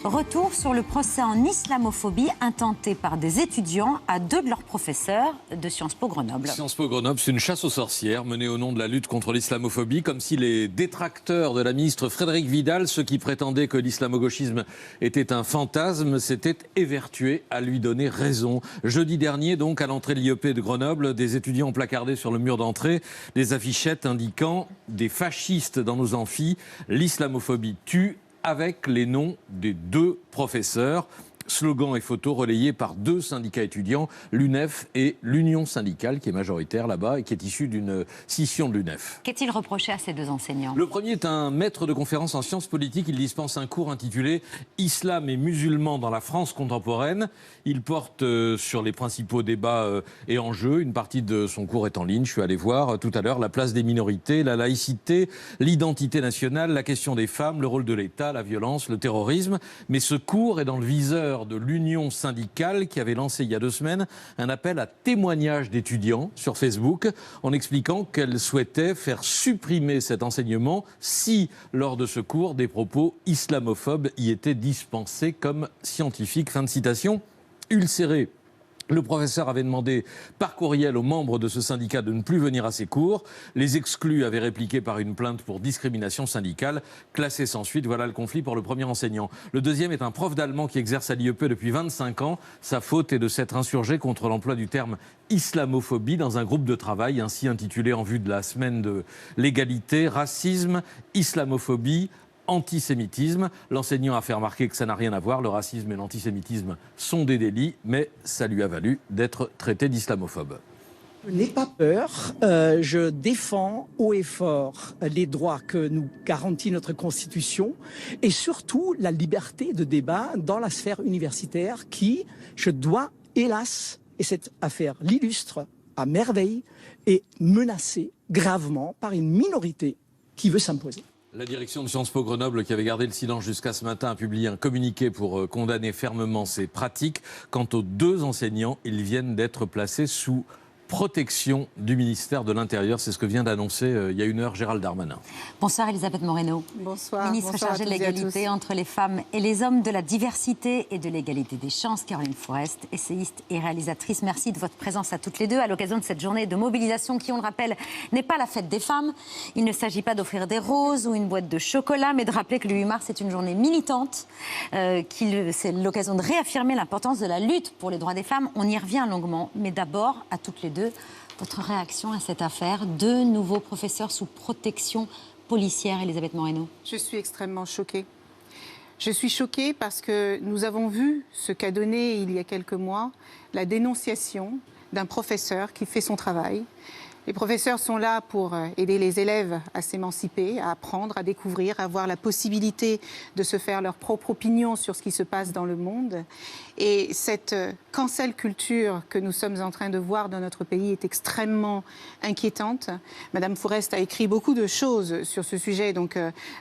Retour sur le procès en islamophobie intenté par des étudiants à 2 de leurs professeurs de Sciences Po Grenoble. Sciences Po Grenoble, c'est une chasse aux sorcières menée au nom de la lutte contre l'islamophobie, comme si les détracteurs de la ministre Frédérique Vidal, ceux qui prétendaient que l'islamo-gauchisme était un fantasme, s'étaient évertués à lui donner raison. Jeudi dernier, donc, à l'entrée de l'IEP de Grenoble, des étudiants ont placardé sur le mur d'entrée des affichettes indiquant « Des fascistes dans nos amphis, l'islamophobie tue », avec les noms des 2 professeurs. Slogans et photos relayés par 2 syndicats étudiants, l'UNEF et l'Union syndicale, qui est majoritaire là-bas et qui est issue d'une scission de l'UNEF. Qu'est-il reproché à ces 2 enseignants? Le premier est un maître de conférence en sciences politiques. Il dispense un cours intitulé « Islam et musulmans dans la France contemporaine ». Il porte sur les principaux débats et enjeux. Une partie de son cours est en ligne. Je suis allé voir tout à l'heure la place des minorités, la laïcité, l'identité nationale, la question des femmes, le rôle de l'État, la violence, le terrorisme. Mais ce cours est dans le viseur de l'Union syndicale qui avait lancé il y a 2 semaines un appel à témoignages d'étudiants sur Facebook en expliquant qu'elle souhaitait faire supprimer cet enseignement si, lors de ce cours, des propos islamophobes y étaient dispensés comme scientifiques. Fin de citation. Ulcéré, le professeur avait demandé par courriel aux membres de ce syndicat de ne plus venir à ses cours. Les exclus avaient répliqué par une plainte pour discrimination syndicale, classée sans suite. Voilà le conflit pour le premier enseignant. Le deuxième est un prof d'allemand qui exerce à l'IEP depuis 25 ans. Sa faute est de s'être insurgé contre l'emploi du terme islamophobie dans un groupe de travail ainsi intitulé en vue de la semaine de l'égalité, racisme, islamophobie, antisémitisme. L'enseignant a fait remarquer que ça n'a rien à voir. Le racisme et l'antisémitisme sont des délits, mais ça lui a valu d'être traité d'islamophobe. Je n'ai pas peur, je défends haut et fort les droits que nous garantit notre Constitution et surtout la liberté de débat dans la sphère universitaire qui, je dois, hélas, et cette affaire l'illustre à merveille, est menacée gravement par une minorité qui veut s'imposer. La direction de Sciences Po Grenoble, qui avait gardé le silence jusqu'à ce matin, a publié un communiqué pour condamner fermement ces pratiques. Quant aux 2 enseignants, ils viennent d'être placés sous protection du ministère de l'Intérieur. C'est ce que vient d'annoncer il y a 1 heure Gérald Darmanin. Bonsoir Elisabeth Moreno. Bonsoir. Ministre chargée de l'égalité entre les femmes et les hommes, de la diversité et de l'égalité des chances. Caroline Forest, essayiste et réalisatrice. Merci de votre présence à toutes les 2 à l'occasion de cette journée de mobilisation qui, on le rappelle, n'est pas la fête des femmes. Il ne s'agit pas d'offrir des roses ou une boîte de chocolat, mais de rappeler que le 8 mars est une journée militante. C'est l'occasion de réaffirmer l'importance de la lutte pour les droits des femmes. On y revient longuement, mais d'abord à toutes les 2. Votre réaction à cette affaire, 2 nouveaux professeurs sous protection policière, Elisabeth Moreno? Je suis extrêmement choquée. Je suis choquée parce que nous avons vu ce qu'a donné il y a quelques mois la dénonciation d'un professeur qui fait son travail. Les professeurs sont là pour aider les élèves à s'émanciper, à apprendre, à découvrir, à avoir la possibilité de se faire leur propre opinion sur ce qui se passe dans le monde. Et cette cancel culture que nous sommes en train de voir dans notre pays est extrêmement inquiétante. Madame Forest a écrit beaucoup de choses sur ce sujet, donc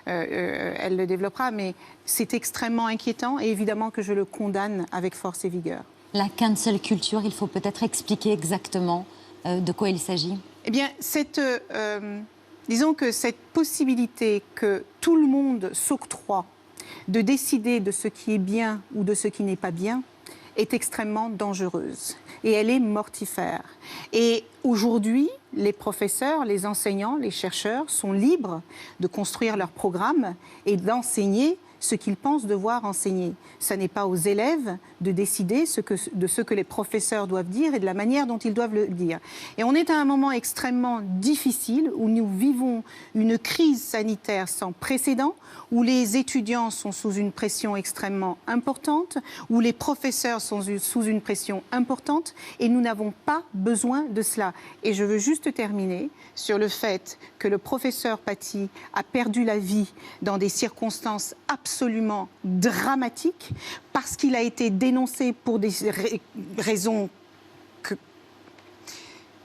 elle le développera, mais c'est extrêmement inquiétant et évidemment que je le condamne avec force et vigueur. La cancel culture, il faut peut-être expliquer exactement de quoi il s'agit. Eh bien, disons que cette possibilité que tout le monde s'octroie de décider de ce qui est bien ou de ce qui n'est pas bien est extrêmement dangereuse et elle est mortifère. Et aujourd'hui, les professeurs, les enseignants, les chercheurs sont libres de construire leur programme et d'enseigner ce qu'ils pensent devoir enseigner. Ce n'est pas aux élèves de décider de ce que les professeurs doivent dire et de la manière dont ils doivent le dire. Et on est à un moment extrêmement difficile où nous vivons une crise sanitaire sans précédent, où les étudiants sont sous une pression extrêmement importante, où les professeurs sont sous une pression importante et nous n'avons pas besoin de cela. Et je veux juste terminer sur le fait que le professeur Paty a perdu la vie dans des circonstances absolument dramatiques parce qu'il a été dénoncé pour des raisons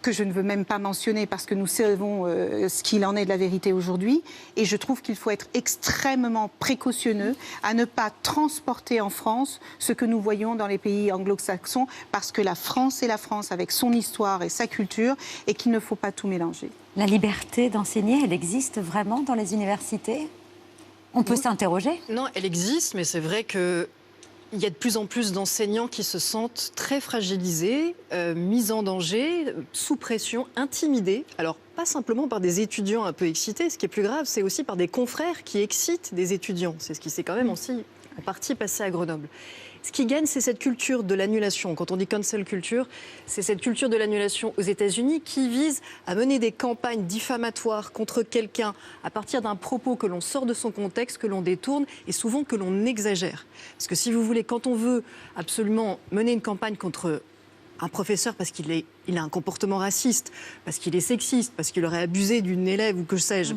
que je ne veux même pas mentionner parce que nous savons ce qu'il en est de la vérité aujourd'hui. Et je trouve qu'il faut être extrêmement précautionneux à ne pas transporter en France ce que nous voyons dans les pays anglo-saxons parce que la France est la France avec son histoire et sa culture et qu'il ne faut pas tout mélanger. La liberté d'enseigner, elle existe vraiment dans les universités ? On peut s'interroger? Non, elle existe, mais c'est vrai que il y a de plus en plus d'enseignants qui se sentent très fragilisés, mis en danger, sous pression, intimidés. Alors, pas simplement par des étudiants un peu excités, ce qui est plus grave, c'est aussi par des confrères qui excitent des étudiants. C'est ce qui s'est quand même aussi en partie passé à Grenoble. Ce qui gagne, c'est cette culture de l'annulation. Quand on dit cancel culture, c'est cette culture de l'annulation aux États-Unis qui vise à mener des campagnes diffamatoires contre quelqu'un à partir d'un propos que l'on sort de son contexte, que l'on détourne et souvent que l'on exagère. Parce que si vous voulez, quand on veut absolument mener une campagne contre un professeur parce qu'il a un comportement raciste, parce qu'il est sexiste, parce qu'il aurait abusé d'une élève ou que sais-je,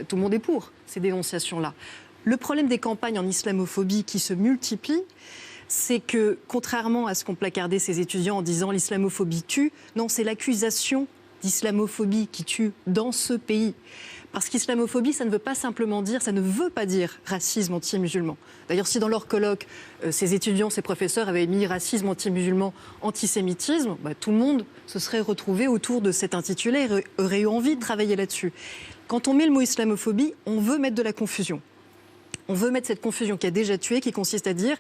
tout le monde est pour ces dénonciations-là. Le problème des campagnes en islamophobie qui se multiplient, c'est que, contrairement à ce qu'ont placardé ces étudiants en disant l'islamophobie tue, non, c'est l'accusation d'islamophobie qui tue dans ce pays. Parce qu'islamophobie, ça ne veut pas simplement dire, ça ne veut pas dire racisme anti-musulman. D'ailleurs, si dans leur colloque, ces étudiants, ces professeurs avaient mis racisme anti-musulman, antisémitisme, tout le monde se serait retrouvé autour de cet intitulé et aurait eu envie de travailler là-dessus. Quand on met le mot islamophobie, on veut mettre de la confusion. On veut mettre cette confusion qui a déjà tué, qui consiste à dire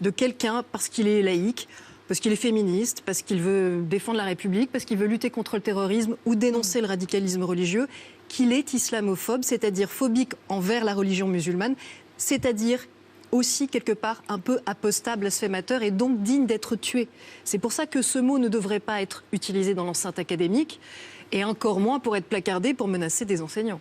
de quelqu'un parce qu'il est laïque, parce qu'il est féministe, parce qu'il veut défendre la République, parce qu'il veut lutter contre le terrorisme ou dénoncer le radicalisme religieux, qu'il est islamophobe, c'est-à-dire phobique envers la religion musulmane, c'est-à-dire aussi quelque part un peu apostat, blasphémateur et donc digne d'être tué. C'est pour ça que ce mot ne devrait pas être utilisé dans l'enceinte académique et encore moins pour être placardé pour menacer des enseignants.